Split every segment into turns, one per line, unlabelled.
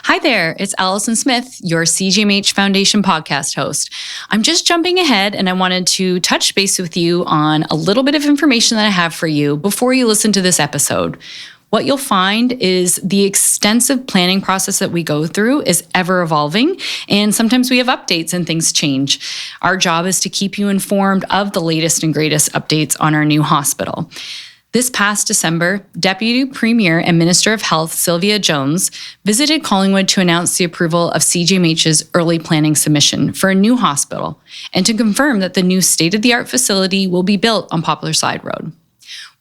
Hi there, it's Allison Smith, your CGMH Foundation podcast host. I'm just jumping ahead and I wanted to touch base with you on a little bit of information that I have for you before you listen to this episode. What you'll find is the extensive planning process that we go through is ever evolving, and sometimes we have updates and things change. Our job is to keep you informed of the latest and greatest updates on our new hospital. This past December, Deputy Premier and Minister of Health Sylvia Jones visited Collingwood to announce the approval of CGMH's early planning submission for a new hospital and to confirm that the new state-of-the-art facility will be built on Poplar Side Road.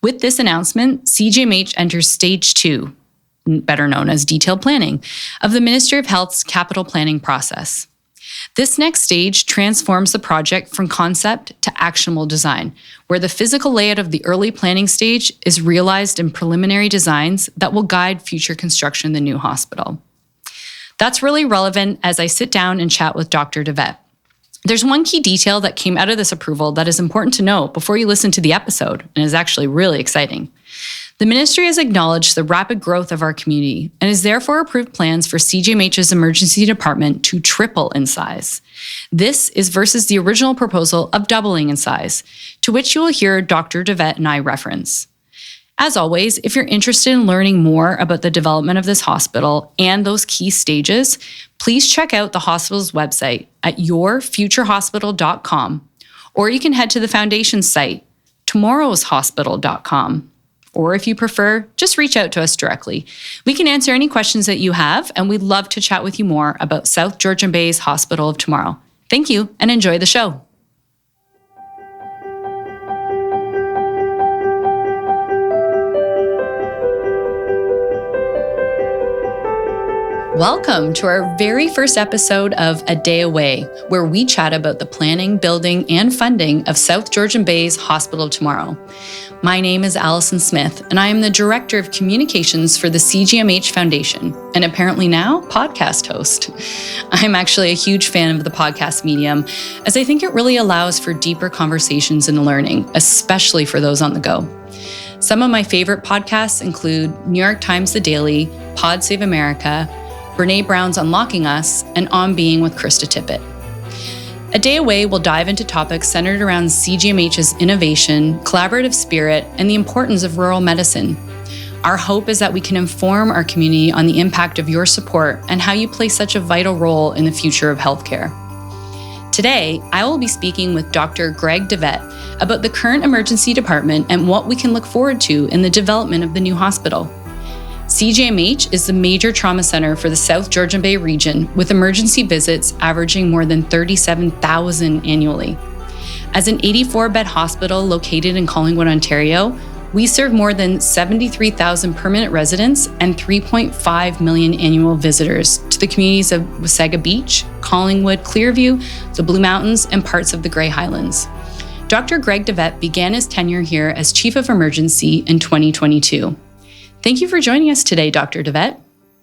With this announcement, CGMH enters Stage 2, better known as detailed planning, of the Ministry of Health's capital planning process. This next stage transforms the project from concept to actionable design, where the physical layout of the early planning stage is realized in preliminary designs that will guide future construction of the new hospital. That's really relevant as I sit down and chat with Dr. Devet. There's one key detail that came out of this approval that is important to know before you listen to the episode, and is actually really exciting. The ministry has acknowledged the rapid growth of our community and has therefore approved plans for CGMH's emergency department to triple in size. This is versus the original proposal of doubling in size, to which you will hear Dr. Devet and I reference. As always, if you're interested in learning more about the development of this hospital and those key stages, please check out the hospital's website at yourfuturehospital.com, or you can head to the foundation's site, tomorrowshospital.com. Or if you prefer, just reach out to us directly. We can answer any questions that you have, and we'd love to chat with you more about South Georgian Bay's Hospital of Tomorrow. Thank you, and enjoy the show. Welcome to our very first episode of A Day Away, where we chat about the planning, building, and funding of South Georgian Bay's Hospital of Tomorrow. My name is Allison Smith, and I am the Director of Communications for the CGMH Foundation, and apparently now, podcast host. I'm actually a huge fan of the podcast medium, as I think it really allows for deeper conversations and learning, especially for those on the go. Some of my favorite podcasts include New York Times The Daily, Pod Save America, Brene Brown's Unlocking Us, and On Being with Krista Tippett. A Day Away will dive into topics centered around CGMH's innovation, collaborative spirit, and the importance of rural medicine. Our hope is that we can inform our community on the impact of your support and how you play such a vital role in the future of healthcare. Today, I will be speaking with Dr. Greg Devet about the current emergency department and what we can look forward to in the development of the new hospital. CGMH is the major trauma center for the South Georgian Bay region, with emergency visits averaging more than 37,000 annually. As an 84-bed hospital located in Collingwood, Ontario, we serve more than 73,000 permanent residents and 3.5 million annual visitors to the communities of Wasaga Beach, Collingwood, Clearview, the Blue Mountains, and parts of the Grey Highlands. Dr. Greg Devet began his tenure here as Chief of Emergency in 2022. Thank you for joining us today, Dr. Devet.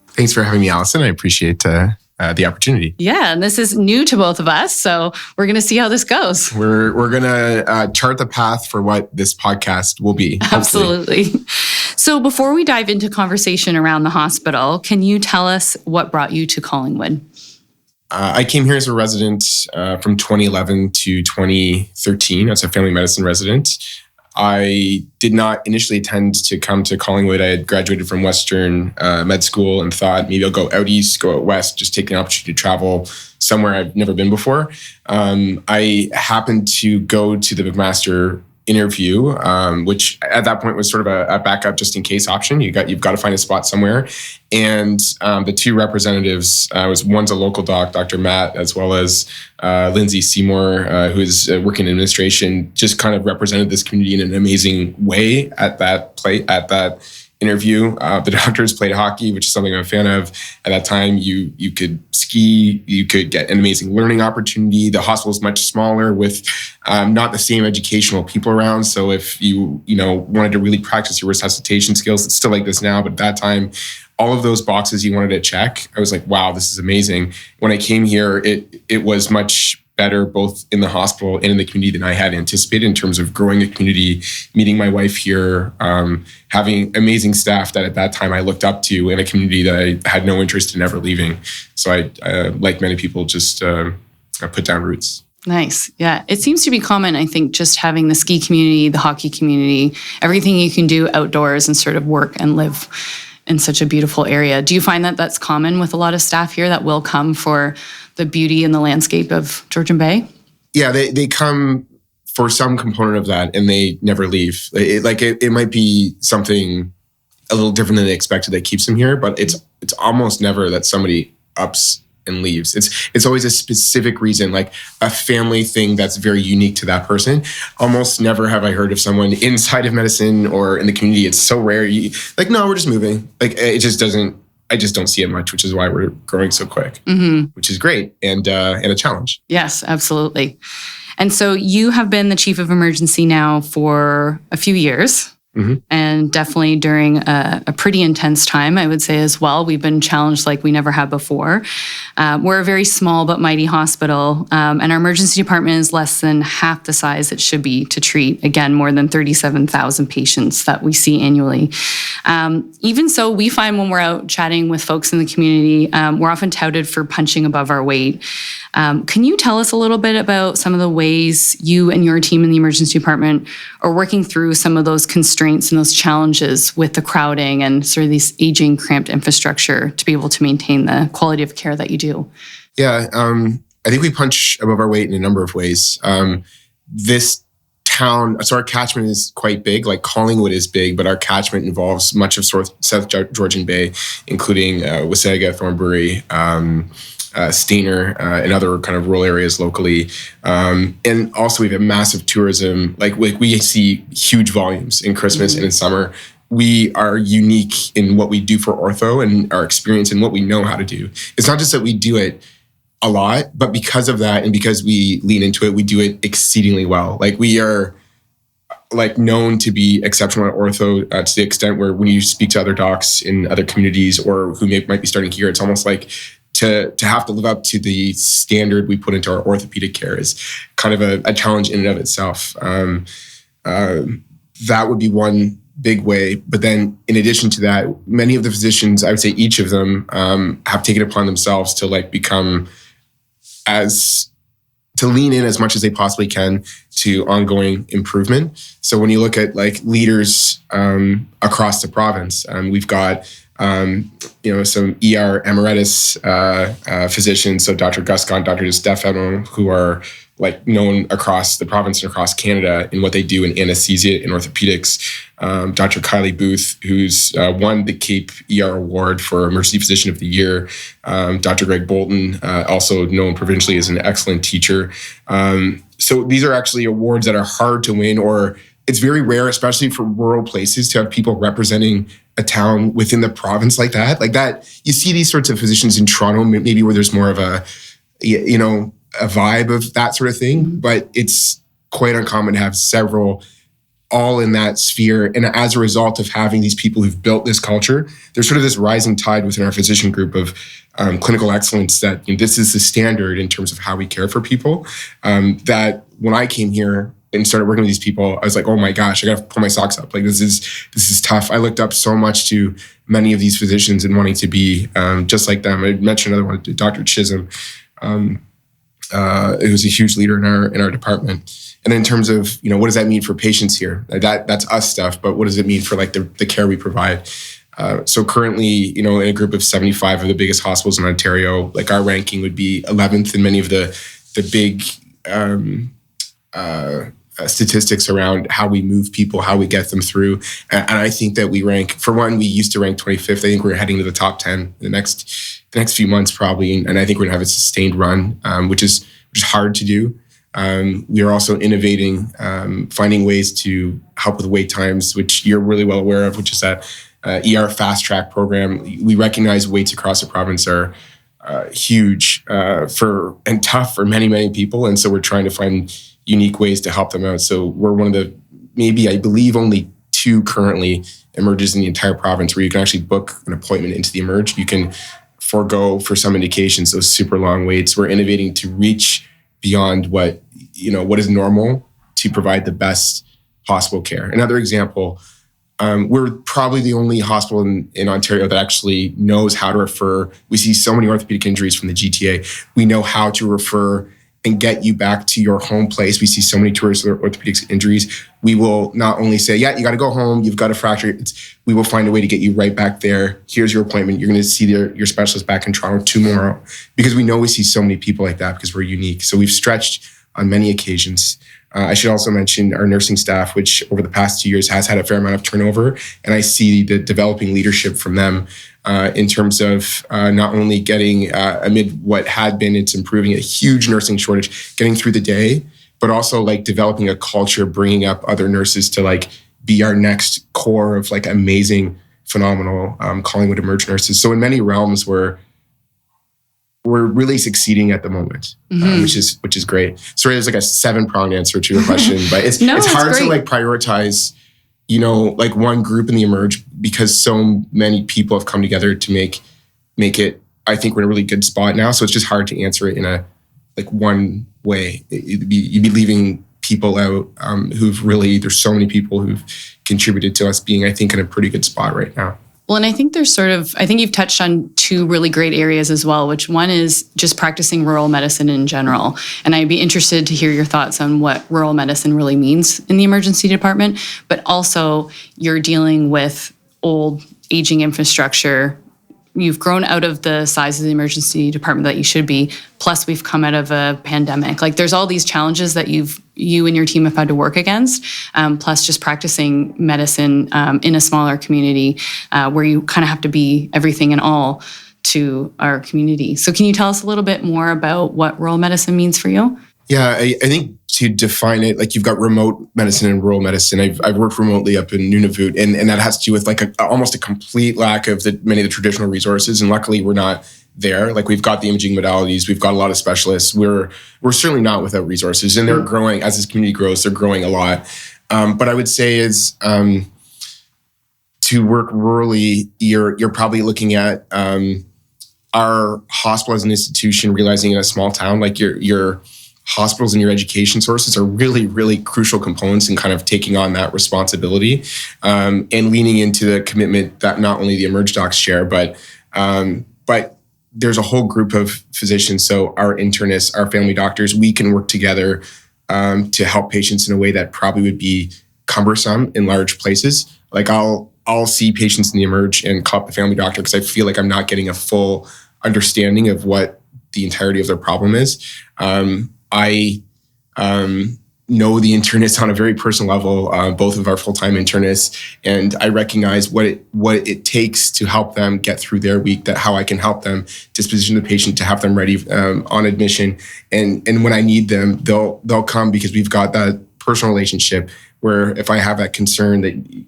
Thanks for having me, Allison. I appreciate the opportunity.
Yeah, and this is new to both of us, so we're going to see how this goes.
We're going to chart the path for what this podcast will be.
Absolutely. So before we dive into conversation around the hospital, can you tell us what brought you to Collingwood?
I came here as a resident from 2011 to 2013 as a family medicine resident. I did not initially intend to come to Collingwood. I had graduated from Western med school and thought maybe I'll go out east, go out west, just take an opportunity to travel somewhere I've never been before. I happened to go to the McMaster interview, which at that point was sort of a backup just in case option. You've got to find a spot somewhere. And the two representatives, one's a local doc, Dr. Matt, as well as Lindsay Seymour, who is working in administration, just kind of represented this community in an amazing way at that interview. The doctors played hockey, which is something I'm a fan of. At that time, you could ski, you could get an amazing learning opportunity. The hospital is much smaller with not the same educational people around. So if you wanted to really practice your resuscitation skills, it's still like this now, but at that time, all of those boxes you wanted to check, I was like, wow, this is amazing. When I came here, it was much better both in the hospital and in the community than I had anticipated in terms of growing a community, meeting my wife here, having amazing staff that at that time I looked up to in a community that I had no interest in ever leaving. So I like many people, just put down roots.
Nice. Yeah. It seems to be common, I think, just having the ski community, the hockey community, everything you can do outdoors and sort of work and live in such a beautiful area. Do you find that that's common with a lot of staff here that will come for the beauty and the landscape of Georgian Bay?
Yeah, they come for some component of that and they never leave. It might be something a little different than they expected that keeps them here, but it's almost never that somebody ups and leaves. It's always a specific reason, like a family thing that's very unique to that person. Almost never have I heard of someone inside of medicine or in the community. It's so rare. No, we're just moving. It just doesn't. I just don't see it much, which is why we're growing so quick, which is great and a challenge.
Yes, absolutely. And so you have been the chief of emergency now for a few years. And definitely during a pretty intense time, I would say as well. We've been challenged like we never have before. We're a very small but mighty hospital, and our emergency department is less than half the size it should be to treat, again, more than 37,000 patients that we see annually. Even so, we find when we're out chatting with folks in the community, we're often touted for punching above our weight. Can you tell us a little bit about some of the ways you and your team in the emergency department are working through some of those constraints and those challenges with the crowding and sort of this aging, cramped infrastructure to be able to maintain the quality of care that you do?
Yeah, I think we punch above our weight in a number of ways. This town, so our catchment is quite big, like Collingwood is big, but our catchment involves much of South Georgian Bay, including Wasaga, Thornbury, Stainer, and other kind of rural areas locally. And also we have massive tourism. We see huge volumes in Christmas and in summer. We are unique in what we do for ortho and our experience and what we know how to do. It's not just that we do it a lot, but because of that and because we lean into it, we do it exceedingly well. We are known to be exceptional at ortho to the extent where when you speak to other docs in other communities or who might be starting here, it's almost like to have to live up to the standard we put into our orthopedic care is kind of a challenge in and of itself. That would be one big way. But then in addition to that, many of the physicians, I would say each of them, have taken it upon themselves to to lean in as much as they possibly can to ongoing improvement. So when you look at leaders across the province, we've got some ER emeritus physicians, so Dr. Guscon, Dr. Devet, who are known across the province and across Canada in what they do in anesthesia and orthopedics. Dr. Kylie Booth, who's won the Cape ER Award for Emergency Physician of the Year. Dr. Greg Bolton, also known provincially as an excellent teacher. So these are actually awards that are hard to win, or it's very rare, especially for rural places, to have people representing a town within the province like that. You see these sorts of physicians in Toronto, maybe where there's more of a vibe of that sort of thing, but it's quite uncommon to have several all in that sphere. And as a result of having these people who've built this culture, there's sort of this rising tide within our physician group of clinical excellence that this is the standard in terms of how we care for people. That when I came here and started working with these people, I was like, oh my gosh, I got to pull my socks up. This is tough. I looked up so much to many of these physicians and wanting to be just like them. I mentioned another one, Dr. Chisholm, who's a huge leader in our department. And in terms of, what does that mean for patients here? That's us stuff, but what does it mean for the care we provide? So currently, in a group of 75 of the biggest hospitals in Ontario, our ranking would be 11th in many of the big statistics around how we move people, how we get them through. And I think that we rank, for one, we used to rank 25th. I think we're heading to the top 10 in the next few months probably. And I think we're gonna have a sustained run, which is hard to do. We are also innovating, finding ways to help with wait times, which you're really well aware of, which is that ER fast track program. We recognize waits across the province are huge and tough for many, many people. And so we're trying to find unique ways to help them out. So we're one of the, maybe I believe only 2 currently Emerges in the entire province where you can actually book an appointment into the Emerg. You can forego for some indications those super long waits. We're innovating to reach beyond what is normal to provide the best possible care. Another example, we're probably the only hospital in Ontario that actually knows how to refer. We see so many orthopedic injuries from the GTA. We know how to refer and get you back to your home place. We see so many tourist orthopedic injuries. We will not only say, yeah, you got to go home, you've got a fracture. We will find a way to get you right back there. Here's your appointment. You're going to see your specialist back in Toronto tomorrow, because we know we see so many people like that because we're unique. So we've stretched on many occasions. I should also mention our nursing staff, which over the past 2 years has had a fair amount of turnover. And I see the developing leadership from them in terms of not only getting amid what had been, it's improving a huge nursing shortage, getting through the day, but also like developing a culture, bringing up other nurses to like be our next core of like amazing, phenomenal Collingwood Emerg nurses. So in many realms, we're really succeeding at the moment, which is great. Sorry, there's like a 7-pronged answer to your question, but it's hard to like prioritize, like one group in the Emerg, because so many people have come together to make it. I think we're in a really good spot now. So it's just hard to answer it in a like one way. You'd be leaving people out there's so many people who've contributed to us being, I think, in a pretty good spot right now.
Well, and I think I think you've touched on 2 really great areas as well, which one is just practicing rural medicine in general. And I'd be interested to hear your thoughts on what rural medicine really means in the emergency department, but also you're dealing with old, aging infrastructure. You've grown out of the size of the emergency department that you should be. Plus, we've come out of a pandemic. Like, there's all these challenges that you and your team have had to work against. Plus, just practicing medicine in a smaller community where you kind of have to be everything and all to our community. So, can you tell us a little bit more about what rural medicine means for you?
Yeah, I think to define it, like you've got remote medicine and rural medicine. I've worked remotely up in Nunavut, and that has to do with like almost a complete lack of many of the traditional resources. And luckily, we're not there. Like we've got the imaging modalities, we've got a lot of specialists. We're certainly not without resources, and they're growing as this community grows. They're growing a lot. But I would say is to work rurally, you're probably looking at our hospital as an institution, realizing in a small town, like your hospitals and your education sources are really, really crucial components in kind of taking on that responsibility and leaning into the commitment that not only the Emerg docs share, but there's a whole group of physicians. So our internists, our family doctors, we can work together to help patients in a way that probably would be cumbersome in large places. Like I'll see patients in the Emerg and call up the family doctor because I feel like I'm not getting a full understanding of what the entirety of their problem is. I know the internists on a very personal level, both of our full-time internists, and I recognize what it takes to help them get through their week, that how I can help them disposition the patient to have them ready on admission. And when I need them, they'll come because we've got that personal relationship where if I have that concern that,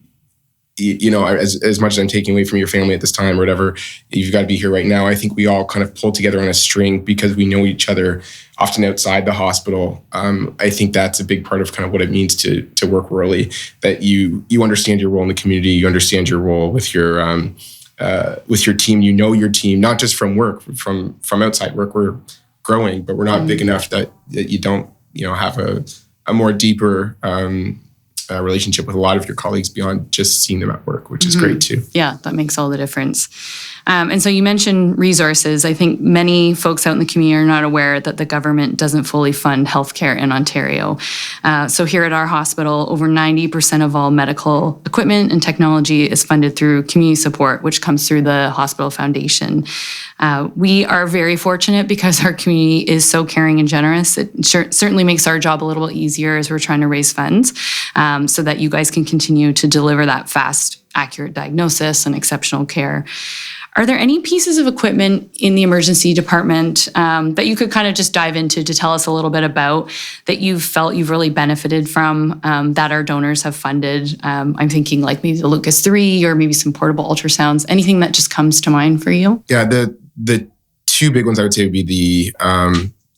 as much as I'm taking away from your family at this time or whatever, you've got to be here right now. I think we all kind of pull together on a string because we know each other often outside the hospital. I think that's a big part of kind of what it means to work rurally, that you understand your role in the community, you understand your role with your team, your team, not just from work, from outside work. We're growing, but we're not big enough that you don't, have a more deeper relationship with a lot of your colleagues beyond just seeing them at work, which is great too.
Yeah, that makes all the difference. And so you mentioned resources. I think many folks out in the community are not aware that the government doesn't fully fund healthcare in Ontario. So here at our hospital, over 90% of all medical equipment and technology is funded through community support, which comes through the Hospital Foundation. We are very fortunate because our community is so caring and generous. It certainly makes our job a little bit easier as we're trying to raise funds so that you guys can continue to deliver that fast, accurate diagnosis and exceptional care. Are there any pieces of equipment in the emergency department that you could kind of just dive into to tell us a little bit about that you've felt you've really benefited from that our donors have funded? I'm thinking like maybe the Lucas 3 or maybe some portable ultrasounds, anything that just comes to mind for you?
Yeah, the two big ones I would say would be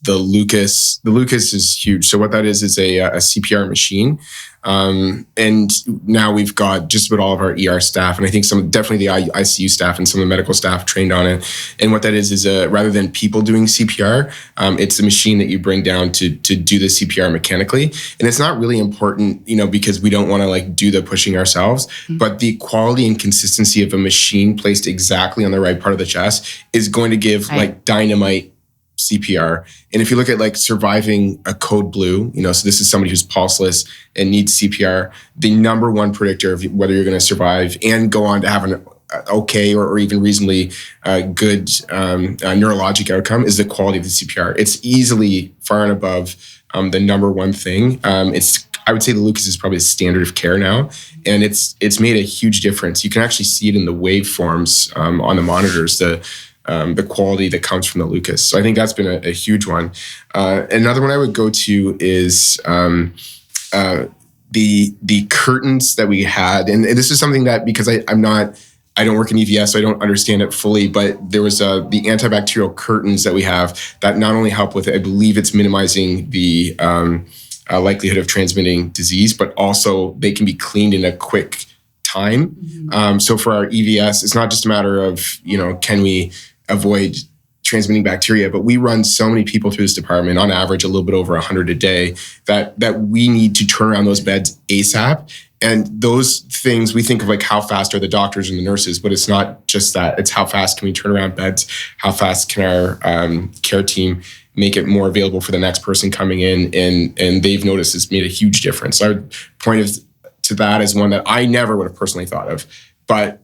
the Lucas. The Lucas is huge. So what that is a CPR machine. And now we've got just about all of our ER staff, and I think definitely the ICU staff and some of the medical staff trained on it. And what that is rather than people doing CPR, it's a machine that you bring down to do the CPR mechanically. And it's not really important, because we don't want to like do the pushing ourselves, but the quality and consistency of a machine placed exactly on the right part of the chest is going to give like dynamite CPR. And if you look at like surviving a code blue, so this is somebody who's pulseless and needs CPR, the number one predictor of whether you're going to survive and go on to have an okay or even reasonably good neurologic outcome is the quality of the CPR. It's easily far and above the number one thing. I would say the Lucas is probably the standard of care now, and it's made a huge difference. You can actually see it in the waveforms on the monitors, the quality that comes from the Lucas. So I think that's been a huge one. Another one I would go to is the curtains that we had. And this is something that, because I don't work in EVS, so I don't understand it fully, but there was the antibacterial curtains that we have that not only help with, I believe it's minimizing the likelihood of transmitting disease, but also they can be cleaned in a quick time. So for our EVS, it's not just a matter of, can we avoid transmitting bacteria, but we run so many people through this department, on average a little bit over 100 a day, that we need to turn around those beds ASAP. And those things, we think of like how fast are the doctors and the nurses, but it's not just that. It's how fast can we turn around beds? How fast can our care team make it more available for the next person coming in? And they've noticed it's made a huge difference. So I would point to that as one that I never would have personally thought of. But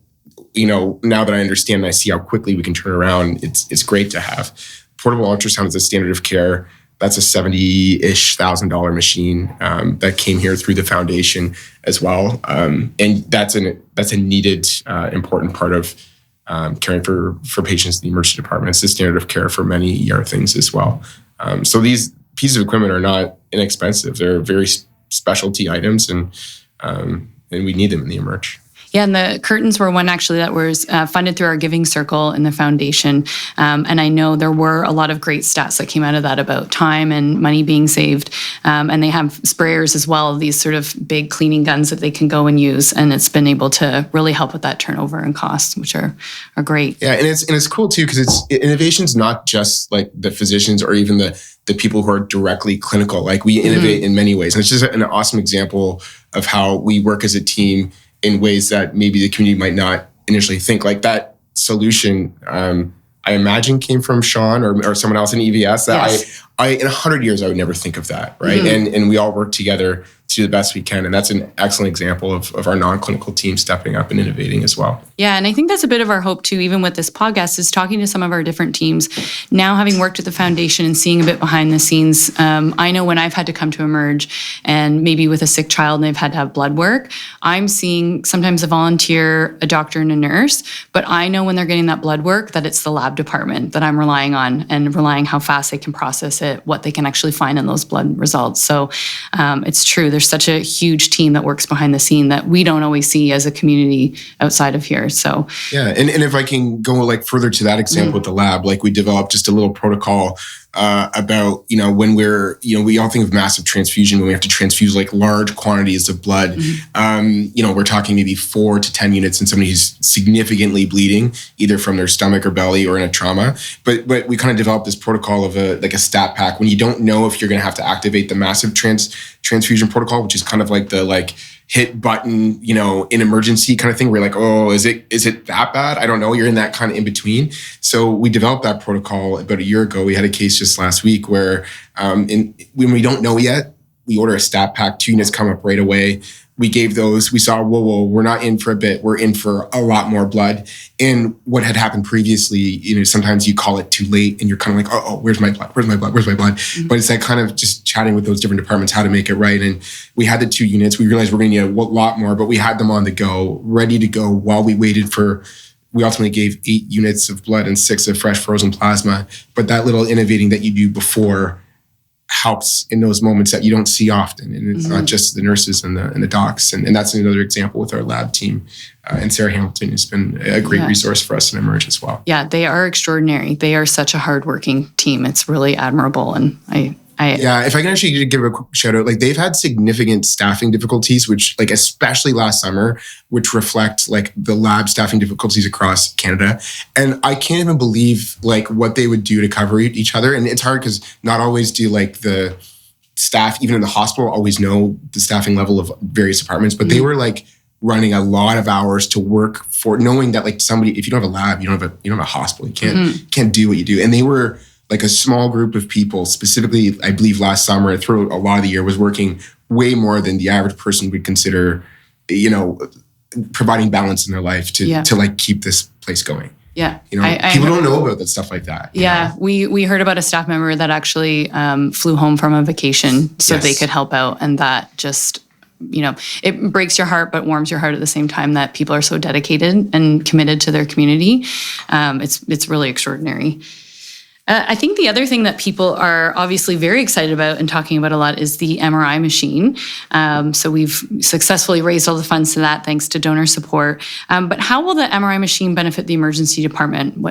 now that I understand and I see how quickly we can turn around, it's great to have. Portable ultrasound is a standard of care. That's a $70,000 machine that came here through the foundation as well. And that's a needed, important part of caring for patients in the emergency department. It's the standard of care for many ER things as well. So these pieces of equipment are not inexpensive. They're very specialty items, and we need them in the Emerg.
Yeah, and the curtains were one actually that was funded through our giving circle in the foundation. And I know there were a lot of great stats that came out of that about time and money being saved. And they have sprayers as well, these sort of big cleaning guns that they can go and use. And it's been able to really help with that turnover and costs, which are great. Yeah,
and it's cool too, because innovation's not just like the physicians or even the people who are directly clinical. Like we innovate in many ways. And it's just an awesome example of how we work as a team in ways that maybe the community might not initially think. Like that solution, I imagine came from Sean or someone else in EVS that I in 100 years, I would never think of that, right? And we all work together to do the best we can. And that's an excellent example of our non-clinical team stepping up and innovating as well.
Yeah, and I think that's a bit of our hope too, even with this podcast, is talking to some of our different teams. Now, having worked at the foundation and seeing a bit behind the scenes, I know when I've had to come to Emerg and maybe with a sick child and they've had to have blood work, I'm seeing sometimes a volunteer, a doctor and a nurse, but I know when they're getting that blood work that it's the lab department that I'm relying on and relying how fast they can process it, what they can actually find in those blood results. So it's true. There's such a huge team that works behind the scene that we don't always see as a community outside of here. So
yeah, and if I can go like further to that example with the lab, like we developed just a little protocol about, when we all think of massive transfusion when we have to transfuse like large quantities of blood. We're talking maybe 4 to 10 units in somebody who's significantly bleeding, either from their stomach or belly or in a trauma. But we kind of developed this protocol of a stat pack when you don't know if you're going to have to activate the massive transfusion protocol, which is kind of like the hit button, in emergency kind of thing where you're like, oh, is it that bad? I don't know. You're in that kind of in between. So we developed that protocol about a year ago. We had a case just last week where when we don't know yet, we order a stat pack, 2 units come up right away. We gave those, we saw, whoa, we're not in for a bit. We're in for a lot more blood. And what had happened previously, sometimes you call it too late and you're kind of like, oh, where's my blood? But it's like kind of just chatting with those different departments, how to make it right. And we had the 2 units. We realized we're going to need a lot more, but we had them on the go, ready to go while we waited we ultimately gave 8 units of blood and 6 of fresh frozen plasma. But that little innovating that you do before helps in those moments that you don't see often. And it's not just the nurses and the docs. And that's another example with our lab team. And Sarah Hamilton has been a great resource for us in Emerg as well.
Yeah, they are extraordinary. They are such a hardworking team. It's really admirable. And
if I can actually give a quick shout out, like they've had significant staffing difficulties, which like especially last summer, which reflect like the lab staffing difficulties across Canada. And I can't even believe like what they would do to cover each other. And it's hard because not always do like the staff, even in the hospital, always know the staffing level of various departments, but they were like running a lot of hours to work for, knowing that like somebody, if you don't have a lab, you don't have a hospital, you can't do what you do. And they were like a small group of people, specifically, I believe last summer, throughout a lot of the year, was working way more than the average person would consider, providing balance in their life to like keep this place going.
Yeah.
People don't know about that stuff like that.
Yeah. We heard about a staff member that actually flew home from a vacation so they could help out. And that just, it breaks your heart, but warms your heart at the same time that people are so dedicated and committed to their community. It's really extraordinary. I think the other thing that people are obviously very excited about and talking about a lot is the MRI machine. So we've successfully raised all the funds to that thanks to donor support. But how will the MRI machine benefit the emergency department?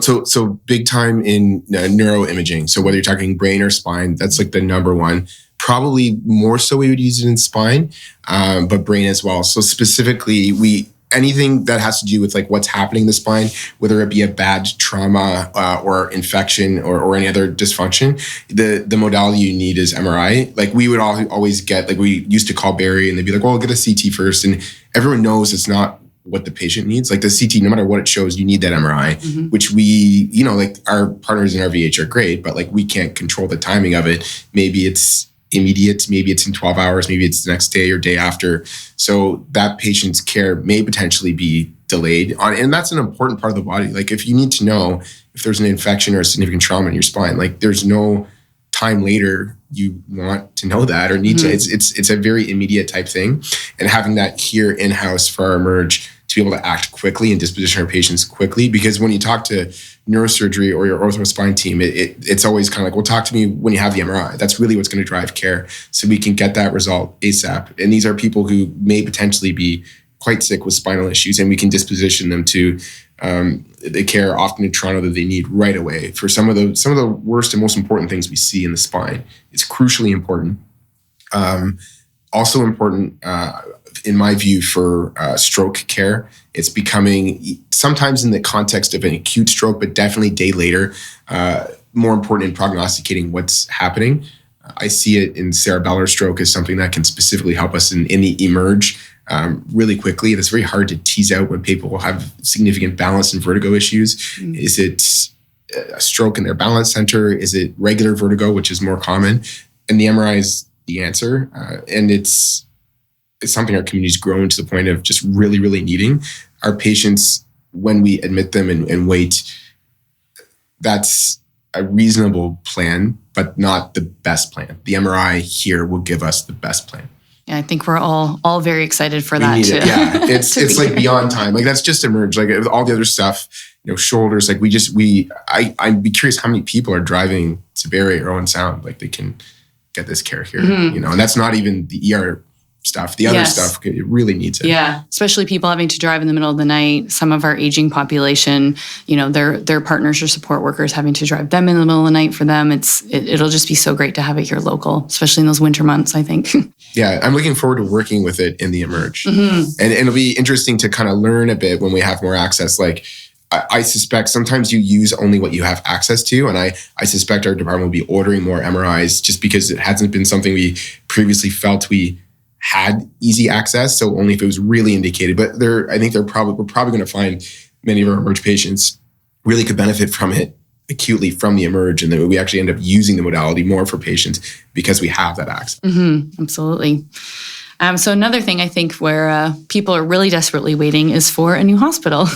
So big time in neuroimaging. So whether you're talking brain or spine, that's like the number one. Probably more so we would use it in spine, but brain as well. So specifically, anything that has to do with like what's happening in the spine, whether it be a bad trauma or infection or any other dysfunction, the modality you need is MRI. Like we would always get, like we used to call Barry and they'd be like, well, I'll get a CT first. And everyone knows it's not what the patient needs. Like the CT, no matter what it shows, you need that MRI, which we, like our partners in RVH are great, but like we can't control the timing of it. Maybe it's immediate, maybe it's in 12 hours, maybe it's the next day or day after. So that patient's care may potentially be delayed and that's an important part of the body. Like if you need to know if there's an infection or a significant trauma in your spine, like there's no time later you want to know that or need to, it's a very immediate type thing. And having that here in-house for our Emerg to be able to act quickly and disposition our patients quickly, because when you talk to neurosurgery or your ortho spine team, it's always kind of like, well, talk to me when you have the MRI. That's really what's going to drive care so we can get that result ASAP. And these are people who may potentially be quite sick with spinal issues and we can disposition them to the care often in Toronto that they need right away for some of the worst and most important things we see in the spine. It's crucially important. Also important, in my view, for stroke care. It's becoming, sometimes in the context of an acute stroke, but definitely day later, more important in prognosticating what's happening. I see it in cerebellar stroke as something that can specifically help us in the Emerg really quickly. It's very hard to tease out when people have significant balance and vertigo issues. Is it a stroke in their balance center? Is it regular vertigo, which is more common? And the MRI is the answer. And it's something our community's grown to the point of just really, really needing. Our patients, when we admit them and wait, that's a reasonable plan, but not the best plan. The MRI here will give us the best plan.
Yeah, I think we're all very excited for that too.
Yeah, it's like beyond time. Like that's just Emerg. Like all the other stuff, shoulders. Like I'd be curious how many people are driving to Barrie or Owen Sound. Like they can get this care here. And that's not even the ER stuff. The other stuff, it really needs it.
Yeah, especially people having to drive in the middle of the night. Some of our aging population, their partners or support workers having to drive them in the middle of the night for them. It'll just be so great to have it here local, especially in those winter months, I think.
Yeah, I'm looking forward to working with it in the Emerg. And it'll be interesting to kind of learn a bit when we have more access. Like I suspect sometimes you use only what you have access to. And I suspect our department will be ordering more MRIs just because it hasn't been something we previously felt we had easy access, so only if it was really indicated. But I think we're probably going to find many of our Emerg patients really could benefit from it acutely from the Emerg, and that we actually end up using the modality more for patients because we have that access.
Absolutely. So another thing I think where people are really desperately waiting is for a new hospital.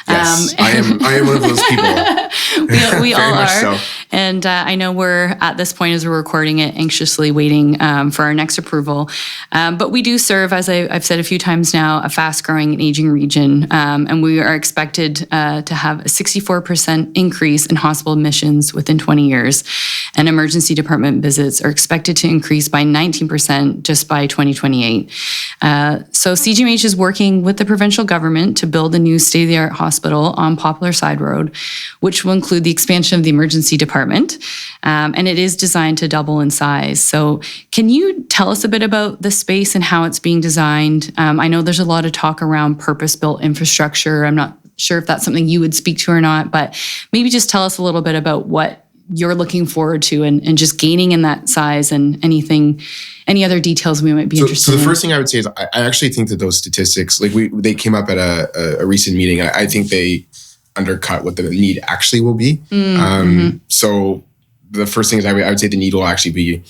Yes, I am one of those people.
we all are. So. And I know we're at this point as we're recording it, anxiously waiting for our next approval. But we do serve, as I've said a few times now, a fast-growing and aging region. And we are expected to have a 64% increase in hospital admissions within 20 years. And emergency department visits are expected to increase by 19% just by 2028. So CGMH is working with the provincial government to build a new state-of-the-art hospital on Poplar Side Road, which will include the expansion of the emergency department. And it is designed to double in size. So can you tell us a bit about the space and how it's being designed? I know there's a lot of talk around purpose-built infrastructure. I'm not sure if that's something you would speak to or not, but maybe just tell us a little bit about what you're looking forward to and just gaining in that size and any other details we might be interested in.
So the first thing I would say is I actually think that those statistics, like they came up at a recent meeting. I think they undercut what the need actually will be. So the first thing is I would say the need will actually be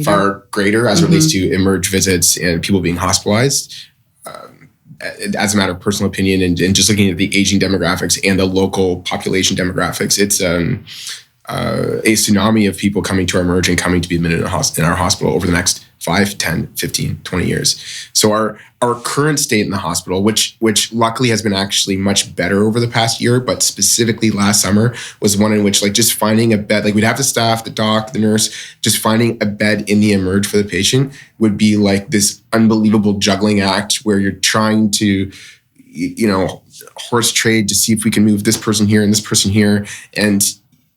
far greater as it relates to Emerg visits and people being hospitalized. As a matter of personal opinion and just looking at the aging demographics and the local population demographics, it's a tsunami of people coming to our Emerg and coming to be admitted in our hospital over the next 5, 10, 15, 20 years. So our current state in the hospital, which luckily has been actually much better over the past year, but specifically last summer was one in which like just finding a bed, like we'd have the staff, the doc, the nurse, just finding a bed in the Emerg for the patient would be like this unbelievable juggling act where you're trying to, horse trade to see if we can move this person here and this person here.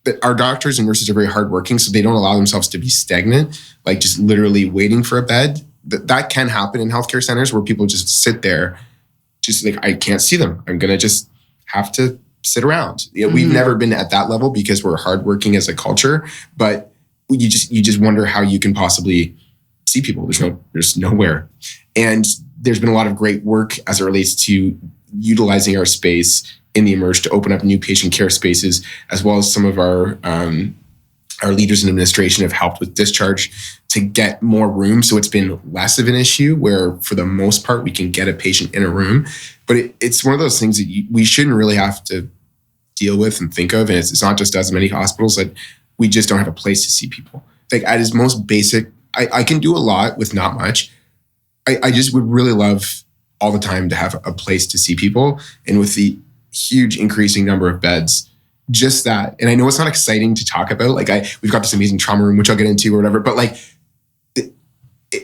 But our doctors and nurses are very hardworking, so they don't allow themselves to be stagnant, like just literally waiting for a bed. That can happen in healthcare centers where people just sit there, just like, I can't see them. I'm going to just have to sit around. We've never been at that level because we're hardworking as a culture, but you just wonder how you can possibly see people. There's nowhere. And there's been a lot of great work as it relates to utilizing our space in the Emerg to open up new patient care spaces, as well as some of our leaders in administration have helped with discharge to get more room. So it's been less of an issue where for the most part, we can get a patient in a room, but it's one of those things that we shouldn't really have to deal with and think of. And it's not just as many hospitals that we just don't have a place to see people. Like at its most basic, I can do a lot with not much. I just would really love all the time to have a place to see people. And with the huge increasing number of beds, just that. And I know it's not exciting to talk about. Like we've got this amazing trauma room, which I'll get into or whatever, but like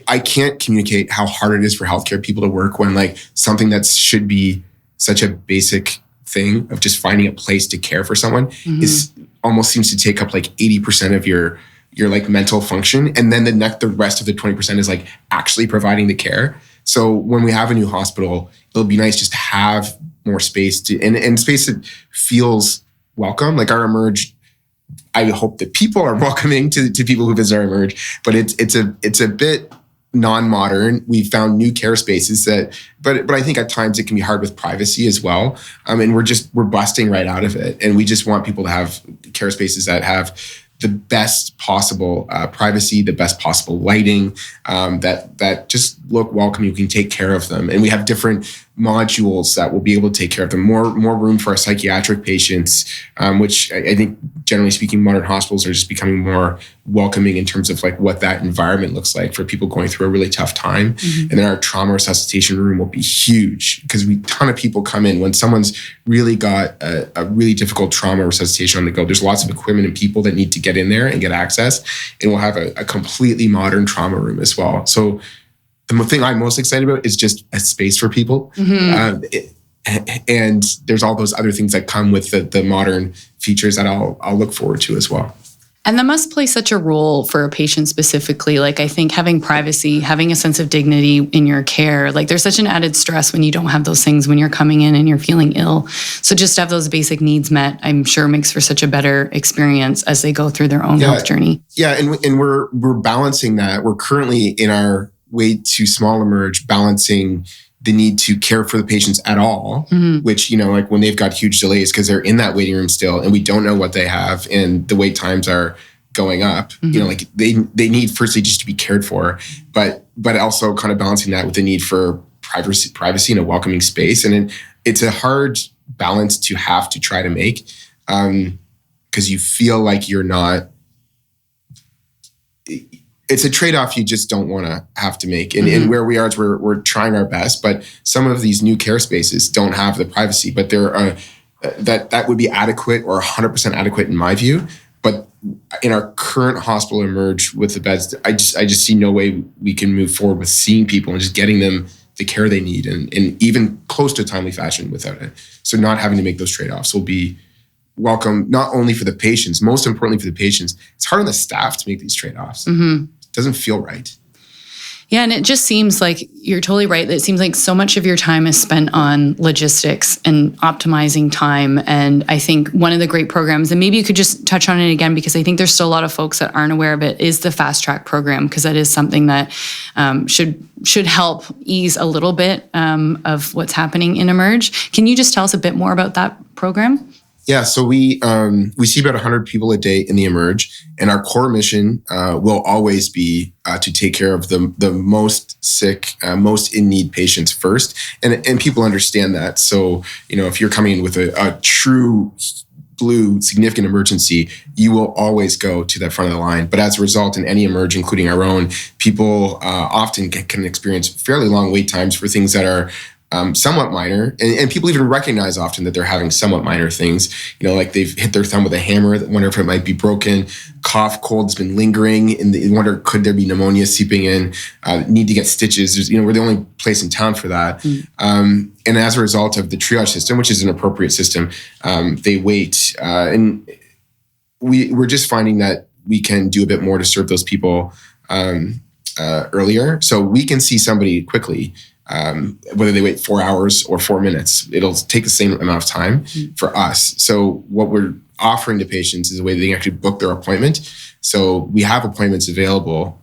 I can't communicate how hard it is for healthcare people to work when like something that should be such a basic thing of just finding a place to care for someone is almost seems to take up like 80% of your like mental function. And then the rest of the 20% is like actually providing the care. So when we have a new hospital, it'll be nice just to have more space and space that feels welcome. Like our Emerg, I hope that people are welcoming to people who visit our Emerg, but it's a bit non-modern. We found new care spaces but I think at times it can be hard with privacy as well. And we're busting right out of it. And we just want people to have care spaces that have the best possible privacy, the best possible lighting, that just look welcome. You can take care of them. And we have different modules that will be able to take care of them. More room for our psychiatric patients, which I think generally speaking, modern hospitals are just becoming more welcoming in terms of like what that environment looks like for people going through a really tough time. And then our trauma resuscitation room will be huge because a ton of people come in when someone's really got a really difficult trauma resuscitation on the go. There's lots of equipment and people that need to get in there and get access. And we'll have a completely modern trauma room as well. So the thing I'm most excited about is just a space for people. And there's all those other things that come with the modern features that I'll look forward to as well.
And that must play such a role for a patient specifically. Like I think having privacy, having a sense of dignity in your care, like there's such an added stress when you don't have those things when you're coming in and you're feeling ill. So just to have those basic needs met, I'm sure makes for such a better experience as they go through their own health journey. Yeah,
and we're balancing that. We're currently in our way too small Emerg balancing the need to care for the patients at all, which, like when they've got huge delays because they're in that waiting room still and we don't know what they have and the wait times are going up, like they need firstly just to be cared for, but also kind of balancing that with the need for privacy and a welcoming space. And it's a hard balance to have to try to make. Because because you feel like you're not. It's a trade-off you just don't want to have to make. And where we are is we're trying our best, but some of these new care spaces don't have the privacy, but there are that would be adequate or 100% adequate in my view. But in our current hospital Emerg with the beds, I just see no way we can move forward with seeing people and just getting them the care they need and even close to a timely fashion without it. So not having to make those trade-offs will be welcome, not only for the patients, most importantly for the patients. It's hard on the staff to make these trade-offs. It doesn't feel right.
Yeah, and it just seems like you're totally right. It seems like so much of your time is spent on logistics and optimizing time. And I think one of the great programs, and maybe you could just touch on it again, because I think there's still a lot of folks that aren't aware of it, is the Fast Track program, because that is something that should help ease a little bit of what's happening in Emerg. Can you just tell us a bit more about that program?
Yeah, so we see about 100 people a day in the Emerg, and our core mission will always be to take care of the most sick, most in need patients first, and people understand that. So if you're coming in with a true blue significant emergency, you will always go to that front of the line. But as a result, in any Emerg, including our own, people often can experience fairly long wait times for things that are somewhat minor, and people even recognize often that they're having somewhat minor things, like they've hit their thumb with a hammer, wonder if it might be broken, cough, cold has been lingering, and they wonder, could there be pneumonia seeping in, need to get stitches. We're the only place in town for that. And as a result of the triage system, which is an appropriate system, they wait. And we're just finding that we can do a bit more to serve those people earlier. So we can see somebody quickly, whether they wait 4 hours or 4 minutes, it'll take the same amount of time for us. So what we're offering to patients is a way they can actually book their appointment. So we have appointments available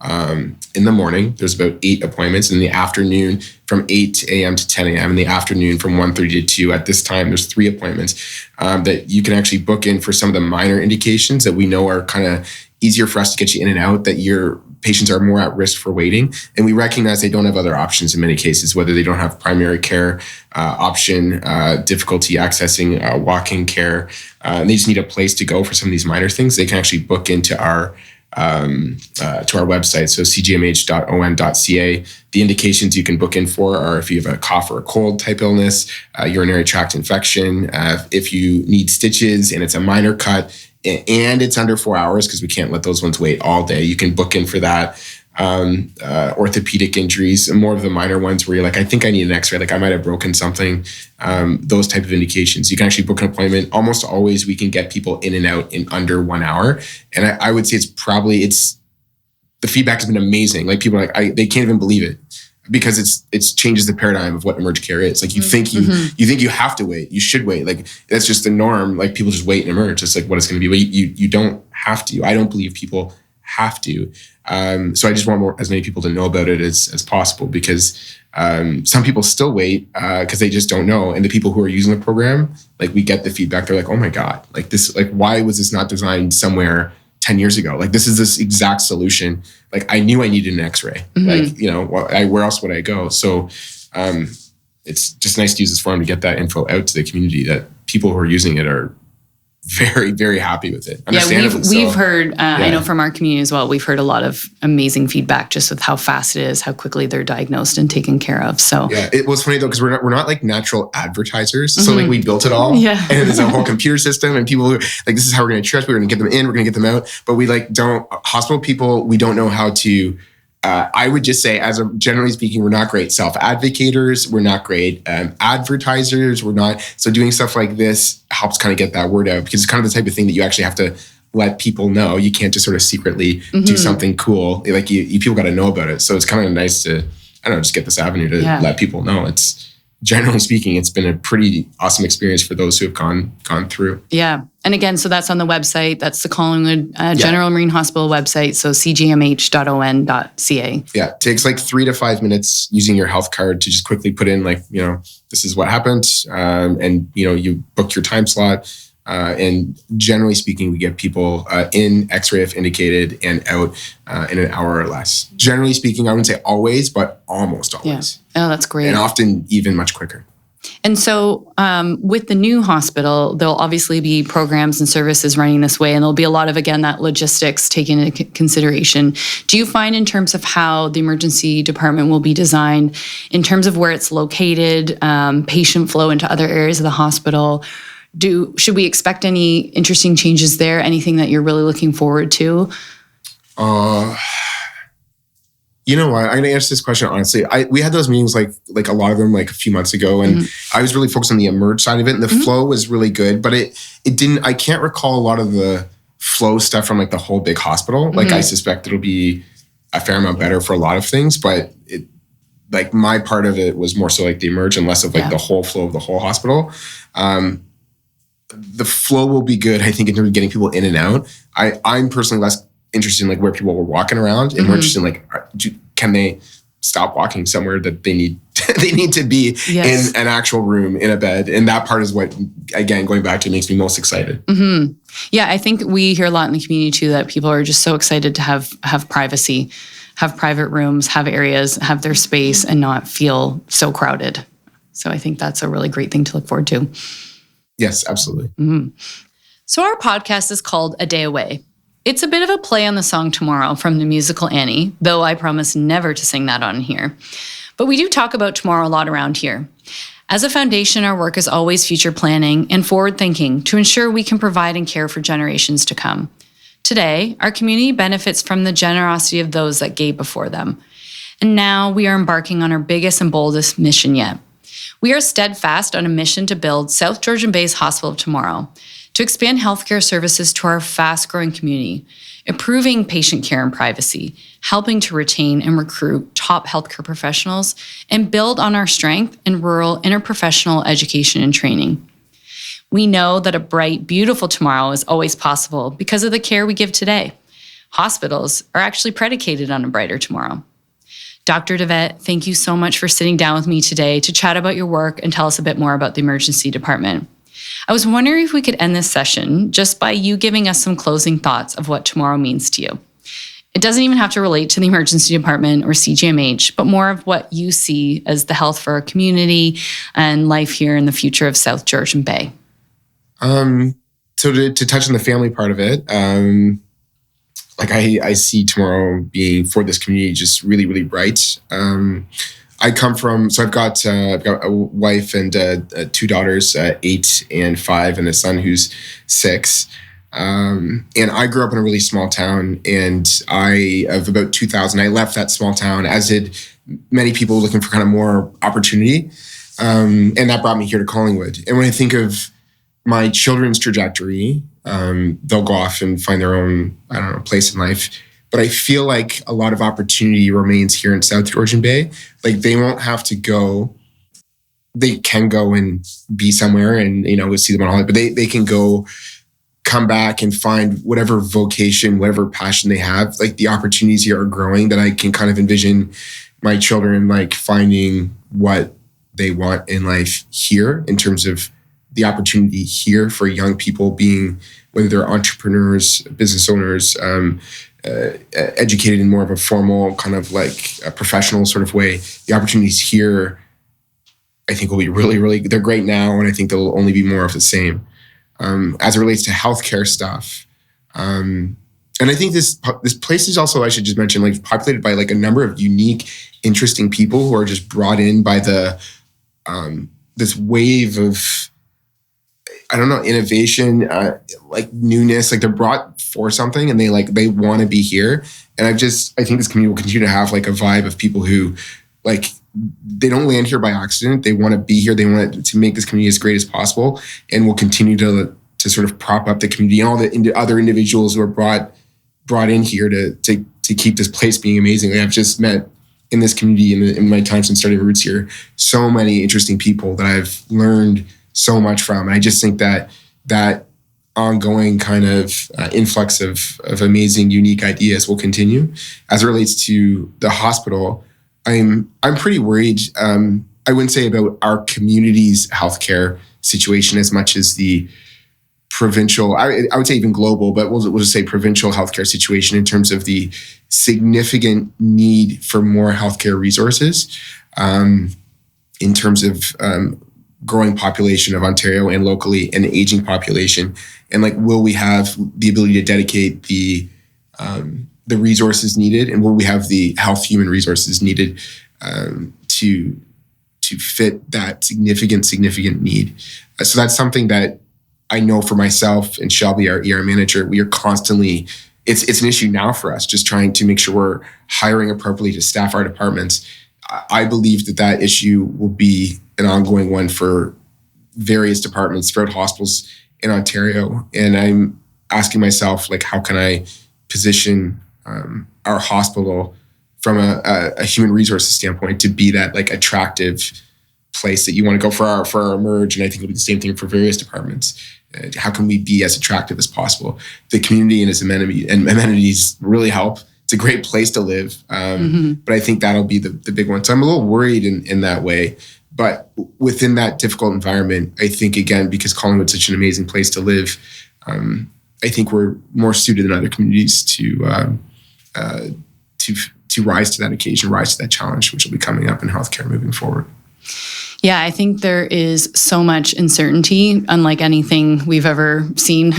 in the morning. There's about 8 appointments. In the afternoon from 8 a.m. to 10 a.m. In the afternoon from 1:30 to 2. At this time, there's 3 appointments that you can actually book in for some of the minor indications that we know are kind of easier for us to get you in and out, that your patients are more at risk for waiting. And we recognize they don't have other options in many cases, whether they don't have primary care option, difficulty accessing walk-in care, and they just need a place to go for some of these minor things. They can actually book into our website, so cgmh.on.ca. The indications you can book in for are if you have a cough or a cold type illness, urinary tract infection, if you need stitches and it's a minor cut, and it's under 4 hours, because we can't let those ones wait all day. You can book in for that. Orthopedic injuries, and more of the minor ones where you're like, I think I need an x-ray, like I might have broken something. Those type of indications, you can actually book an appointment. Almost always we can get people in and out in under 1 hour. And I would say the feedback has been amazing. Like people are like, they can't even believe it, because it's changes the paradigm of what Emerg care is. Like you think you have to wait, you should wait. Like that's just the norm. Like people just wait in Emerg. It's like what it's going to be. But you don't have to. I don't believe people have to. So I just want as many people to know about it as possible, because some people still wait because they just don't know. And the people who are using the program, like we get the feedback. They're like, oh my God, like this, like why was this not designed somewhere 10 years ago? Like this is this exact solution. Like I knew I needed an x-ray. Like, where else would I go? So it's just nice to use this forum to get that info out to the community, that people who are using it are very, very happy with it.
Yeah, we've heard, I know from our community as well, we've heard a lot of amazing feedback just with how fast it is, how quickly they're diagnosed and taken care of. So
yeah, it was funny though, because we're not like natural advertisers. So like we built it all, and there's a whole computer system, and people who like, this is how we're going to triage. We're going to get them in, we're going to get them out. But we hospital people, we don't know how to. I would just say, generally speaking, we're not great self-advocators. We're not great advertisers. We're not. So doing stuff like this helps kind of get that word out, because it's kind of the type of thing that you actually have to let people know. You can't just sort of secretly do something cool. Like you people got to know about it. So it's kind of nice to, just get this avenue to let people know. It's, generally speaking, it's been a pretty awesome experience for those who have gone through.
Yeah. And again, so that's on the website. That's the Collingwood General Marine Hospital website. So cgmh.on.ca.
Yeah. It takes like 3 to 5 minutes using your health card to just quickly put in this is what happened. And you book your time slot. And generally speaking, we get people in x-ray if indicated and out in an hour or less. Generally speaking, I wouldn't say always, but almost always.
Yeah. Oh, that's great.
And often even much quicker.
And so with the new hospital, there'll obviously be programs and services running this way, and there'll be a lot of, again, that logistics taken into consideration. Do you find in terms of how the emergency department will be designed, in terms of where it's located, patient flow into other areas of the hospital, should we expect any interesting changes there? Anything that you're really looking forward to?
You know what? I'm going to answer this question honestly. We had those meetings like a lot of them like a few months ago, and I was really focused on the Emerg side of it, and the flow was really good, but it didn't. I can't recall a lot of the flow stuff from like the whole big hospital. Like I suspect it'll be a fair amount better for a lot of things, but like my part of it was more so like the Emerg and less of like the whole flow of the whole hospital. The flow will be good, I think, in terms of getting people in and out. I'm personally less interested in like where people were walking around, and more interested in like, can they stop walking somewhere that they need to be in an actual room, in a bed. And that part is what, again, going back to, makes me most excited.
Yeah, I think we hear a lot in the community too, that people are just so excited to have privacy, have private rooms, have areas, have their space, and not feel so crowded. So I think that's a really great thing to look forward to.
Yes, absolutely.
So our podcast is called A Day Away. It's a bit of a play on the song Tomorrow from the musical Annie, though I promise never to sing that on here. But we do talk about tomorrow a lot around here. As a foundation, our work is always future planning and forward thinking to ensure we can provide and care for generations to come. Today, our community benefits from the generosity of those that gave before them. And now we are embarking on our biggest and boldest mission yet. We are steadfast on a mission to build South Georgian Bay's Hospital of Tomorrow, to expand healthcare services to our fast-growing community, improving patient care and privacy, helping to retain and recruit top healthcare professionals, and build on our strength in rural interprofessional education and training. We know that a bright, beautiful tomorrow is always possible because of the care we give today. Hospitals are actually predicated on a brighter tomorrow. Dr. Devet, thank you so much for sitting down with me today to chat about your work and tell us a bit more about the emergency department. I was wondering if we could end this session just by you giving us some closing thoughts of what tomorrow means to you. It doesn't even have to relate to the emergency department or CGMH, but more of what you see as the health for our community and life here in the future of South Georgian Bay.
So to touch on the family part of it, I see tomorrow being for this community just really, really bright. I've got a wife and two daughters, 8 and 5, and a son who's 6. And I grew up in a really small town, and of about 2000, I left that small town, as did many people looking for kind of more opportunity. And that brought me here to Collingwood. And when I think of my children's trajectory, they'll go off and find their own, place in life. But I feel like a lot of opportunity remains here in South Georgian Bay. Like, they won't have to go. They can go and be somewhere and, we'll see them on holiday, but they can go, come back and find whatever vocation, whatever passion they have. Like, the opportunities here are growing, that I can kind of envision my children like finding what they want in life here, in terms of the opportunity here for young people being, whether they're entrepreneurs, business owners, educated in more of a formal kind of like a professional sort of way. The opportunities here, I think, will be really, really, they're great now, and I think they'll only be more of the same. As it relates to healthcare stuff. And I think this place is also, I should just mention, like, populated by like a number of unique, interesting people who are just brought in by the this wave of, innovation, like newness, like they're brought for something, and they want to be here. And I think this community will continue to have like a vibe of people who, like, they don't land here by accident. They want to be here. They want to make this community as great as possible, and will continue to sort of prop up the community and all the other individuals who are brought in here to keep this place being amazing. Like, I've just met in this community in my time since starting roots here, so many interesting people that I've learned so much from. And I just think that ongoing kind of influx of amazing, unique ideas will continue. As it relates to the hospital, I'm pretty worried. I wouldn't say about our community's healthcare situation as much as the provincial, I would say even global, but we'll just say provincial healthcare situation, in terms of the significant need for more healthcare resources, in terms of growing population of Ontario and locally an aging population. And like, will we have the ability to dedicate the resources needed, and will we have the health human resources needed to fit that significant need? So that's something that I know for myself and Shelby, our ER manager, we are constantly, it's an issue now for us, just trying to make sure we're hiring appropriately to staff our departments. I believe that issue will be an ongoing one for various departments throughout hospitals in Ontario. And I'm asking myself, like, how can I position our hospital from a human resources standpoint to be that like attractive place that you want to go for our Emerg, and I think it'll be the same thing for various departments. How can we be as attractive as possible? The community and its amenities really help. It's a great place to live, but I think that'll be the big one. So I'm a little worried in that way. But within that difficult environment, I think, again, because Collingwood's such an amazing place to live, I think we're more suited than other communities to rise to that occasion, rise to that challenge, which will be coming up in healthcare moving forward.
Yeah, I think there is so much uncertainty, unlike anything we've ever seen.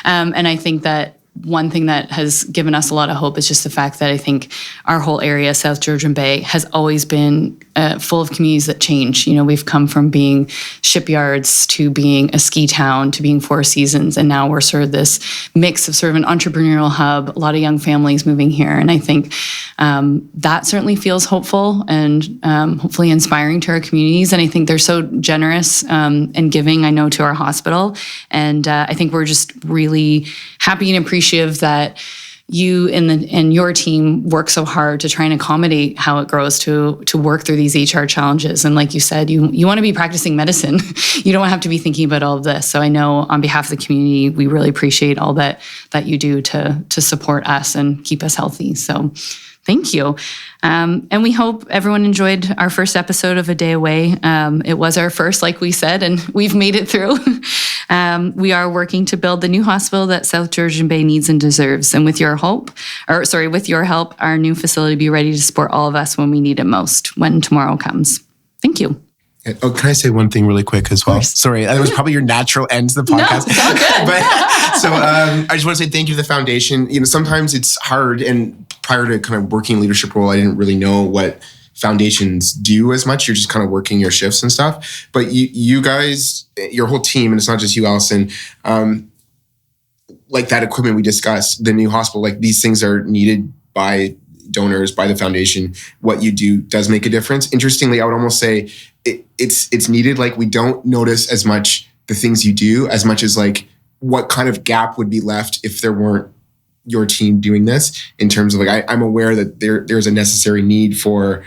And I think that one thing that has given us a lot of hope is just the fact that I think our whole area, South Georgian Bay, has always been full of communities that change. You know, we've come from being shipyards to being a ski town to being Four Seasons, and now we're sort of this mix of sort of an entrepreneurial hub, a lot of young families moving here. And I think that certainly feels hopeful and hopefully inspiring to our communities. And I think they're so generous and giving, I know, to our hospital. And I think we're just really happy and appreciative that you and your team work so hard to try and accommodate how it grows to work through these HR challenges. And like you said, you want to be practicing medicine. You don't have to be thinking about all of this. So I know on behalf of the community, we really appreciate all that you do to support us and keep us healthy. So thank you. And we hope everyone enjoyed our first episode of A Day Away. It was our first, like we said, and we've made it through. We are working to build the new hospital that South Georgian Bay needs and deserves. And with your help, our new facility will be ready to support all of us when we need it most, when tomorrow comes. Thank you.
Oh, can I say one thing really quick as well? Sorry, that was probably your natural end to the podcast.
No, it's all good.
I just want to say thank you to the foundation. You know, sometimes it's hard, and prior to kind of working leadership role, I didn't really know what foundations do as much. You're just kind of working your shifts and stuff. But you guys, your whole team, and it's not just you, Allison, like that equipment we discussed, the new hospital, like these things are needed by donors, by the foundation. What you do does make a difference. Interestingly, I would almost say it's needed. Like, we don't notice as much the things you do as much as like what kind of gap would be left if there weren't your team doing this, in terms of like, I'm aware that there's a necessary need for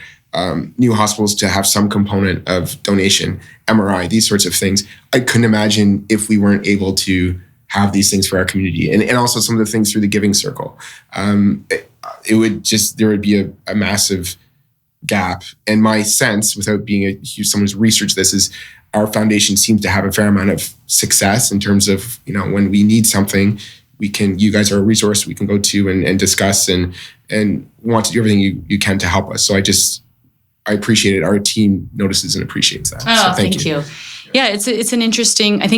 new hospitals to have some component of donation, MRI, these sorts of things. I couldn't imagine if we weren't able to have these things for our community, and also some of the things through the giving circle. There would be a massive gap. And my sense, without being someone who's researched this, is our foundation seems to have a fair amount of success in terms of, you know, when we need something, you guys are a resource we can go to and discuss and want to do everything you can to help us. So I appreciate it. Our team notices and appreciates that.
Oh,
so thank you.
Yeah, I think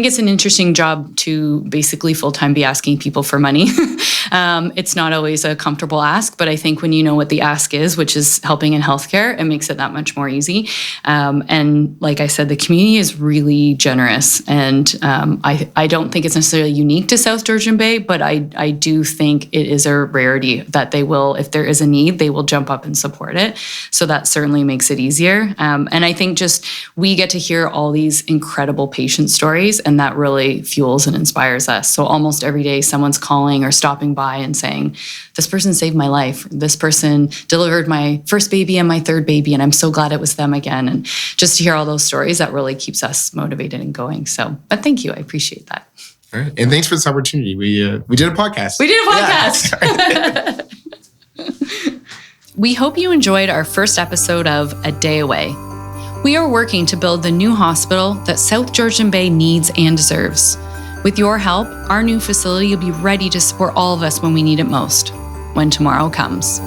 it's an interesting job to basically full-time be asking people for money. It's not always a comfortable ask, but I think when you know what the ask is, which is helping in healthcare, it makes it that much more easy. And like I said, the community is really generous. And I don't think it's necessarily unique to South Georgian Bay, but I do think it is a rarity that they will, if there is a need, they will jump up and support it. So that certainly makes it easier. And I think just we get to hear all these incredible patient stories, and that really fuels and inspires us. So almost every day someone's calling or stopping by and saying, this person saved my life. This person delivered my first baby and my third baby, and I'm so glad it was them again. And just to hear all those stories, that really keeps us motivated and going. So, but thank you. I appreciate that.
All right. And thanks for this opportunity. We did a podcast.
Yeah. We hope you enjoyed our first episode of A Day Away. We are working to build the new hospital that South Georgian Bay needs and deserves. With your help, our new facility will be ready to support all of us when we need it most, when tomorrow comes.